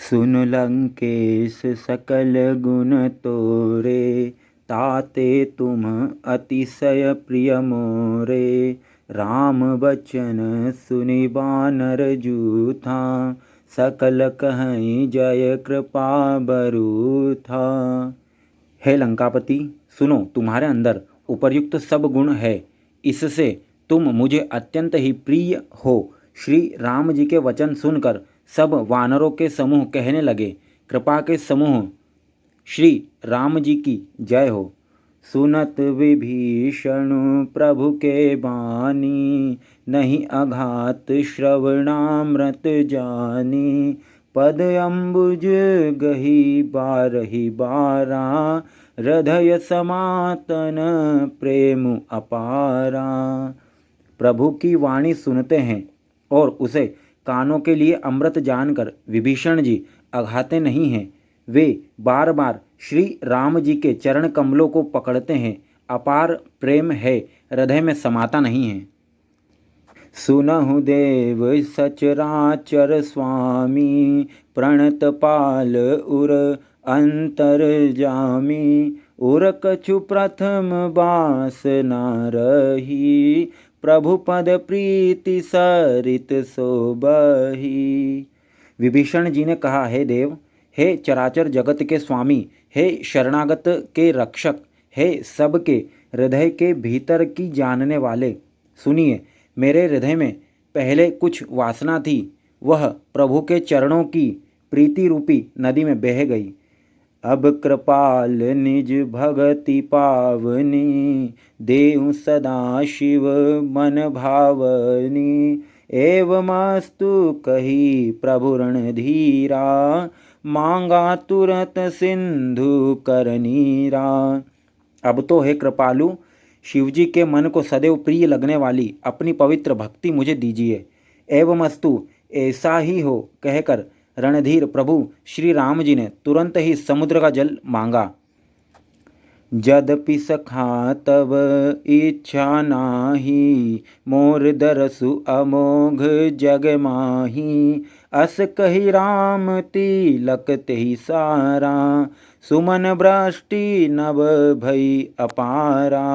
सुन लंकेश सकल गुण तोरे, ताते तुम अतिशय प्रिय मोरे। राम बचन सुनि बानर जूथा, सकल कहीं जय कृपा बरूथा। हे लंकापति, सुनो, तुम्हारे अंदर उपर्युक्त सब गुण है, इससे तुम मुझे अत्यंत ही प्रिय हो। श्री राम जी के वचन सुनकर सब वानरों के समूह कहने लगे, कृपा के समूह श्री राम जी की जय हो। सुनत विभीषण प्रभु के बानी, नहीं अघात श्रवणामृत जानी। पद अम्बुज गही बारही बारा, हृदय समातन प्रेम अपारा। प्रभु की वाणी सुनते हैं और उसे कानों के लिए अमृत जानकर विभीषण जी अघाते नहीं हैं। वे बार बार श्री राम जी के चरण कमलों को पकड़ते हैं। अपार प्रेम है, हृदय में समाता नहीं है। सुनहु देव सचराचर स्वामी, प्रणत पाल उर अंतर जामी। उर कछु प्रथम बास न रही, प्रभु पद प्रीति सरित सोबही। विभीषण जी ने कहा, हे देव, हे चराचर जगत के स्वामी, हे शरणागत के रक्षक, हे सबके हृदय के भीतर की जानने वाले, सुनिए, मेरे हृदय में पहले कुछ वासना थी, वह प्रभु के चरणों की प्रीति रूपी नदी में बह गई। अब कृपाल निज भगति पावनी, देहु सदा शिव मन भावनी। एवमस्तु कही प्रभु रणधीरा, मांगा तुरत सिंधु करनीरा। अब तो हे कृपालु, शिवजी के मन को सदैव प्रिय लगने वाली अपनी पवित्र भक्ति मुझे दीजिए। एवमस्तु, ऐसा ही हो कहकर रणधीर प्रभु श्री राम जी ने तुरंत ही समुद्र का जल मांगा। जदपि सखा तब इच्छा नाही, मोर दरसु अमोघ जग माही। अस कही राम तिलक तेहि सारा, सुमन वृष्टि नभ भई अपारा।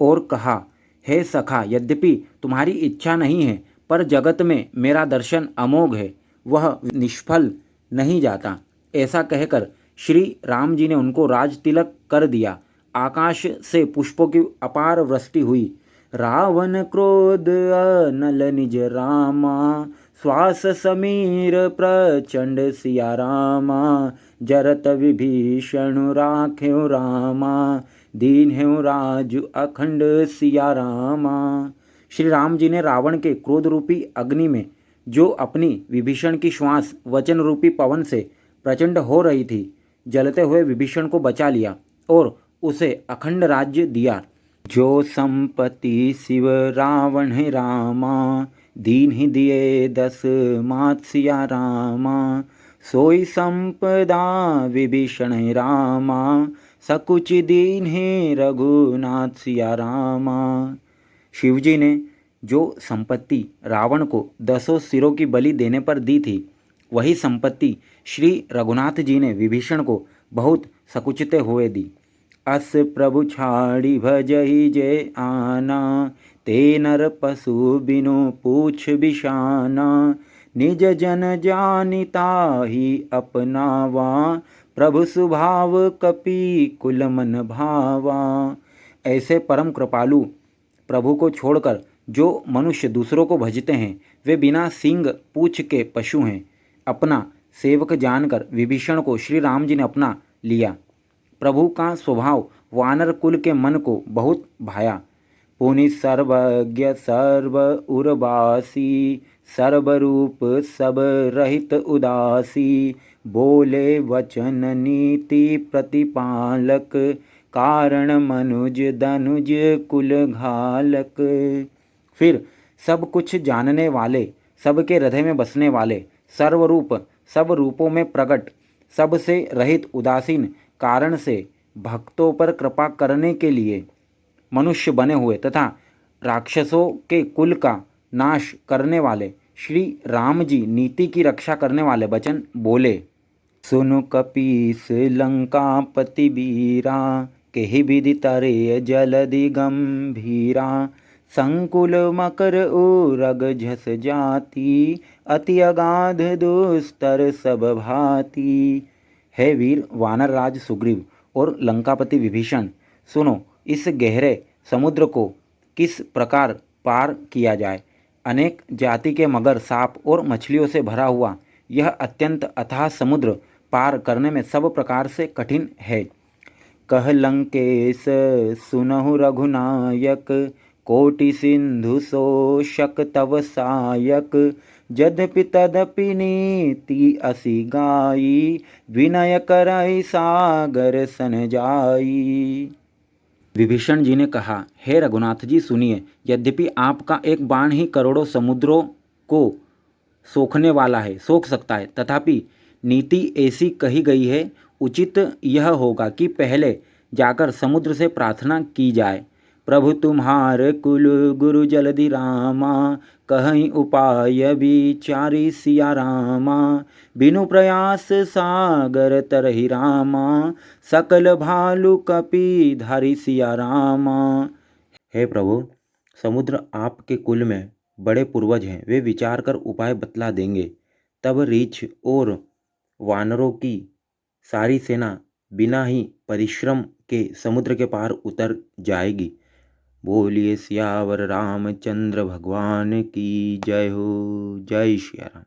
और कहा, हे सखा, यद्यपि तुम्हारी इच्छा नहीं है, पर जगत में मेरा दर्शन अमोघ है, वह निष्फल नहीं जाता। ऐसा कहकर श्री राम जी ने उनको राज तिलक कर दिया। आकाश से पुष्पों की अपार वृष्टि हुई। रावण क्रोध अनल निज रामा, श्वास समीर प्रचंड सिया रामा। जरत विभीषण राख्यो रामा, दीन है राजु अखंड सिया रामा। श्री राम जी ने रावण के क्रोध रूपी अग्नि में, जो अपनी विभीषण की श्वास वचन रूपी पवन से प्रचंड हो रही थी, जलते हुए विभीषण को बचा लिया और उसे अखंड राज्य दिया। जो संपत्ति शिव रावण है रामा, दीन ही दिए दस मात सिया रामा। सोई संपदा विभीषण है रामा, सकुच दीन है रघुनाथ सिया रामा। शिवजी ने जो संपत्ति रावण को 10 सिरों की बलि देने पर दी थी, वही संपत्ति श्री रघुनाथ जी ने विभीषण को बहुत सकुचते हुए दी। अस प्रभु छाड़ी भजहि जे आना, ते नर पशु बिनु पूछ बिशाना। निज जन जानिता ही अपनावा, प्रभु सुभाव कपि कुल मन भावा। ऐसे परम कृपालु प्रभु को छोड़कर जो मनुष्य दूसरों को भजते हैं, वे बिना सींग पूछ के पशु हैं। अपना सेवक जानकर विभीषण को श्री राम जी ने अपना लिया। प्रभु का स्वभाव वानर कुल के मन को बहुत भाया। पुनि सर्वज्ञ सर्व उर्वासी, सर्वरूप सब रहित उदासी। बोले वचन नीति प्रतिपालक, कारण मनुज दनुज कुल घालक। फिर सब कुछ जानने वाले, सबके हृदय में बसने वाले, सर्वरूप, सब रूपों में प्रकट, सबसे रहित उदासीन, कारण से भक्तों पर कृपा करने के लिए मनुष्य बने हुए तथा राक्षसों के कुल का नाश करने वाले श्री राम जी नीति की रक्षा करने वाले वचन बोले। सुनु कपीस लंकापति बीरा, केहि विधि तरे जलधि गंभीरा। संकुल मकर उरग झस जाति, अति अगाध दुस्तर सब भांति। हे वीर वानर राज सुग्रीव और लंकापति विभीषण, सुनो इस गहरे समुद्र को किस प्रकार पार किया जाए। अनेक जाति के मगर, सांप और मछलियों से भरा हुआ यह अत्यंत अथाह समुद्र पार करने में सब प्रकार से कठिन है। कह लंकेश सुनहु रघुनायक, कोटि सिंधु शोषक तव सायक। यद्यपि तदपि नीति असि गाई, विनय करई सागर सन जाई। विभीषण जी ने कहा, हे रघुनाथ जी सुनिए, यद्यपि आपका एक बाण ही करोड़ों समुद्रों को सोखने वाला है, सोख सकता है, तथापि नीति ऐसी कही गई है, उचित यह होगा कि पहले जाकर समुद्र से प्रार्थना की जाए। प्रभु तुम्हार कुल गुरु जलधि रामा, कहीं उपाय विचारी सिया रामा। बिनु प्रयास सागर तरहि रामा, सकल भालु कपि धारी सिया रामा। हे प्रभु, समुद्र आपके कुल में बड़े पूर्वज हैं, वे विचार कर उपाय बतला देंगे। तब रीछ और वानरों की सारी सेना बिना ही परिश्रम के समुद्र के पार उतर जाएगी। बोलिए सियावर रामचंद्र भगवान की जय हो। जय श्री राम।